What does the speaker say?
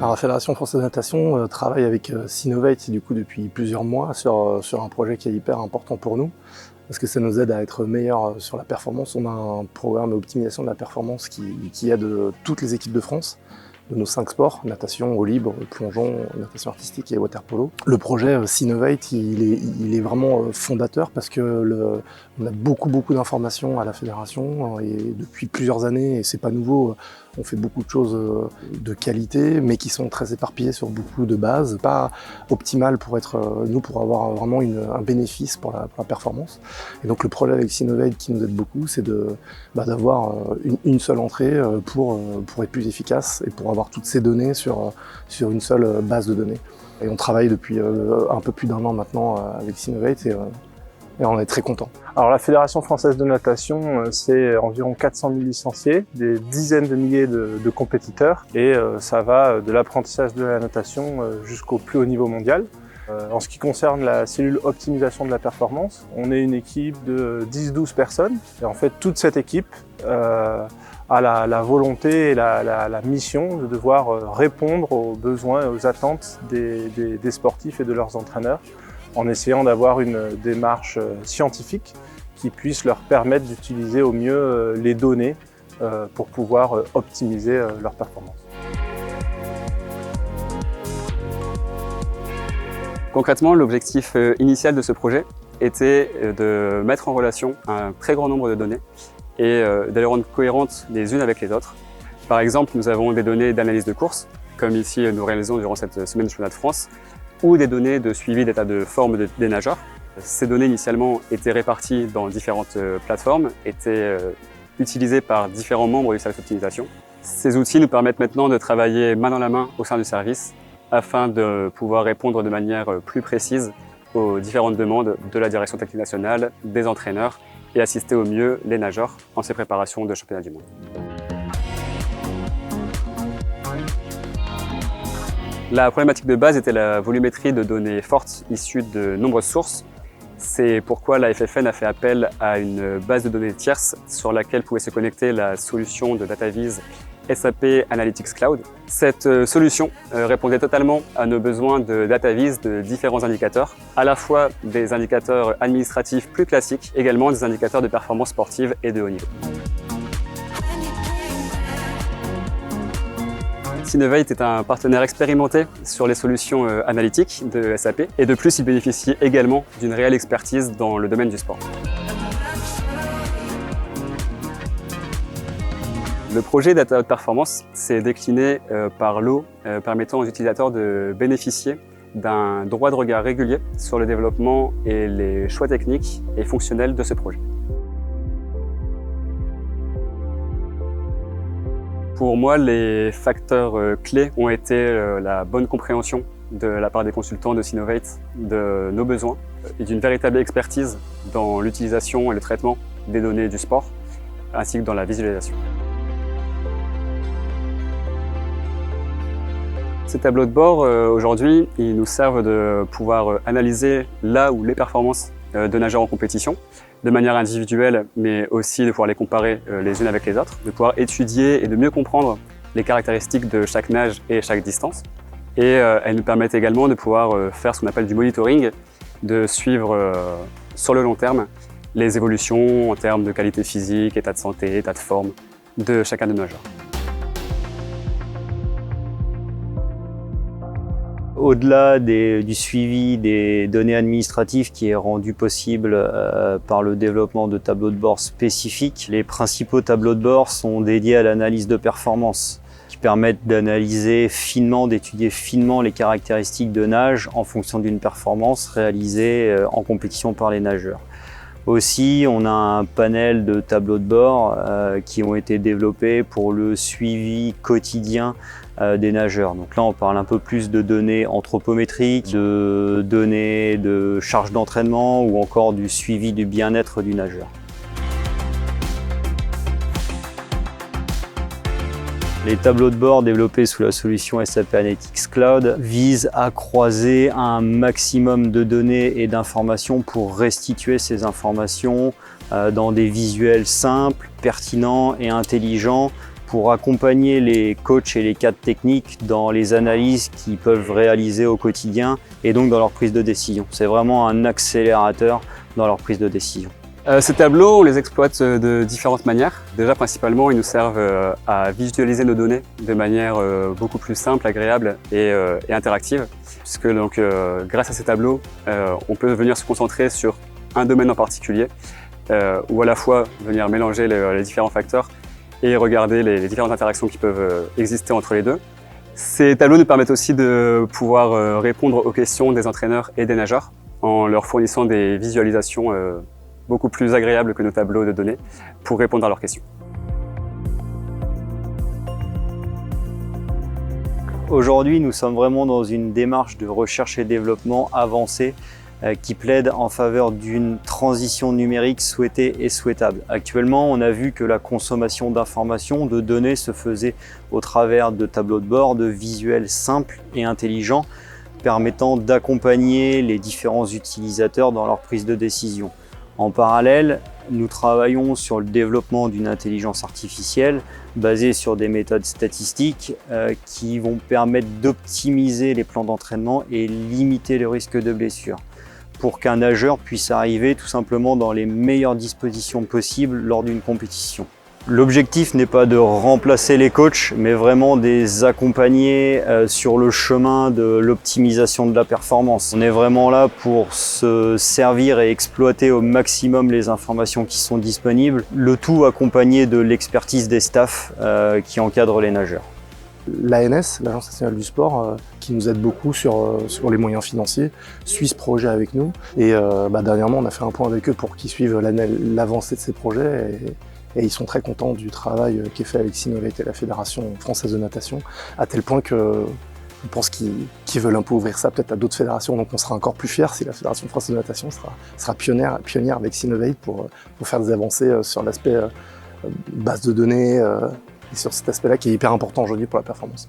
Alors, la Fédération française de natation travaille avec Sinovate du coup, depuis plusieurs mois sur un projet qui est hyper important pour nous, parce que ça nous aide à être meilleurs sur la performance. On a un programme d'optimisation de la performance qui aide toutes les équipes de France, de nos 5 sports, natation, eau libre, plongeon, natation artistique et water polo. Le projet Sinovate, il est vraiment fondateur parce que on a beaucoup d'informations à la fédération et depuis plusieurs années, et c'est pas nouveau, on fait beaucoup de choses de qualité, mais qui sont très éparpillées sur beaucoup de bases, pas optimales pour avoir vraiment un bénéfice pour la performance. Et donc le projet avec Sinovate qui nous aide beaucoup, c'est d'avoir une seule entrée pour être plus efficace et pour avoir toutes ces données sur une seule base de données. Et on travaille depuis un peu plus d'1 an maintenant avec Sinovate et on est très content. Alors la Fédération française de natation, c'est environ 400 000 licenciés, des dizaines de milliers de compétiteurs et ça va de l'apprentissage de la natation jusqu'au plus haut niveau mondial. En ce qui concerne la cellule optimisation de la performance, on est une équipe de 10-12 personnes et en fait toute cette équipe a la volonté et la mission de devoir répondre aux besoins et aux attentes des sportifs et de leurs entraîneurs, en essayant d'avoir une démarche scientifique qui puisse leur permettre d'utiliser au mieux les données pour pouvoir optimiser leur performance. Concrètement, l'objectif initial de ce projet était de mettre en relation un très grand nombre de données et de les rendre cohérentes les unes avec les autres. Par exemple, nous avons des données d'analyse de course, comme ici nous réalisons durant cette semaine de championnat de France, ou des données de suivi d'état de forme des nageurs. Ces données initialement étaient réparties dans différentes plateformes, étaient utilisées par différents membres du service d'optimisation. Ces outils nous permettent maintenant de travailler main dans la main au sein du service afin de pouvoir répondre de manière plus précise aux différentes demandes de la direction technique nationale, des entraîneurs et assister au mieux les nageurs en ces préparations de championnat du monde. La problématique de base était la volumétrie de données fortes issues de nombreuses sources. C'est pourquoi la FFN a fait appel à une base de données tierce sur laquelle pouvait se connecter la solution de DataVis SAP Analytics Cloud. Cette solution répondait totalement à nos besoins de DataVis de différents indicateurs, à la fois des indicateurs administratifs plus classiques, également des indicateurs de performance sportive et de haut niveau. Sinovate est un partenaire expérimenté sur les solutions analytiques de SAP et de plus, il bénéficie également d'une réelle expertise dans le domaine du sport. Le projet Data Haute Performance s'est décliné par lot, permettant aux utilisateurs de bénéficier d'un droit de regard régulier sur le développement et les choix techniques et fonctionnels de ce projet. Pour moi, les facteurs clés ont été la bonne compréhension de la part des consultants de Sinovate de nos besoins et d'une véritable expertise dans l'utilisation et le traitement des données du sport, ainsi que dans la visualisation. Ces tableaux de bord, aujourd'hui, ils nous servent de pouvoir analyser là où les performances de nageurs en compétition, de manière individuelle, mais aussi de pouvoir les comparer les unes avec les autres, de pouvoir étudier et de mieux comprendre les caractéristiques de chaque nage et chaque distance. Et elles nous permettent également de pouvoir faire ce qu'on appelle du monitoring, de suivre sur le long terme les évolutions en termes de qualité physique, état de santé, état de forme de chacun de nos nageurs. Au-delà du suivi des données administratives qui est rendu possible par le développement de tableaux de bord spécifiques, les principaux tableaux de bord sont dédiés à l'analyse de performance, qui permettent d'analyser finement, d'étudier finement les caractéristiques de nage en fonction d'une performance réalisée en compétition par les nageurs. Aussi, on a un panel de tableaux de bord qui ont été développés pour le suivi quotidien des nageurs. Donc là, on parle un peu plus de données anthropométriques, de données de charge d'entraînement ou encore du suivi du bien-être du nageur. Les tableaux de bord développés sous la solution SAP Analytics Cloud visent à croiser un maximum de données et d'informations pour restituer ces informations dans des visuels simples, pertinents et intelligents pour accompagner les coachs et les cadres techniques dans les analyses qu'ils peuvent réaliser au quotidien et donc dans leur prise de décision. C'est vraiment un accélérateur dans leur prise de décision. Ces tableaux, on les exploite de différentes manières. Déjà, principalement, ils nous servent à visualiser nos données de manière beaucoup plus simple, agréable et interactive. Puisque donc, grâce à ces tableaux, on peut venir se concentrer sur un domaine en particulier, ou à la fois venir mélanger les différents facteurs et regarder les différentes interactions qui peuvent exister entre les deux. Ces tableaux nous permettent aussi de pouvoir répondre aux questions des entraîneurs et des nageurs en leur fournissant des visualisations beaucoup plus agréables que nos tableaux de données pour répondre à leurs questions. Aujourd'hui, nous sommes vraiment dans une démarche de recherche et développement avancée qui plaide en faveur d'une transition numérique souhaitée et souhaitable. Actuellement, on a vu que la consommation d'informations, de données se faisait au travers de tableaux de bord, de visuels simples et intelligents permettant d'accompagner les différents utilisateurs dans leur prise de décision. En parallèle, nous travaillons sur le développement d'une intelligence artificielle basée sur des méthodes statistiques qui vont permettre d'optimiser les plans d'entraînement et limiter le risque de blessure pour qu'un nageur puisse arriver tout simplement dans les meilleures dispositions possibles lors d'une compétition. L'objectif n'est pas de remplacer les coachs, mais vraiment de les accompagner sur le chemin de l'optimisation de la performance. On est vraiment là pour se servir et exploiter au maximum les informations qui sont disponibles, le tout accompagné de l'expertise des staffs qui encadrent les nageurs. L'ANS, l'Agence nationale du sport, qui nous aide beaucoup sur les moyens financiers, suit ce projet avec nous. Et dernièrement, on a fait un point avec eux pour qu'ils suivent l'avancée de ces projets. Et ils sont très contents du travail qui est fait avec Synovate et la Fédération française de natation, à tel point que je pense qu'ils veulent un peu ouvrir ça peut-être à d'autres fédérations. Donc on sera encore plus fiers si la Fédération française de natation sera pionnière avec Synovate pour faire des avancées sur l'aspect base de données et sur cet aspect-là qui est hyper important aujourd'hui pour la performance.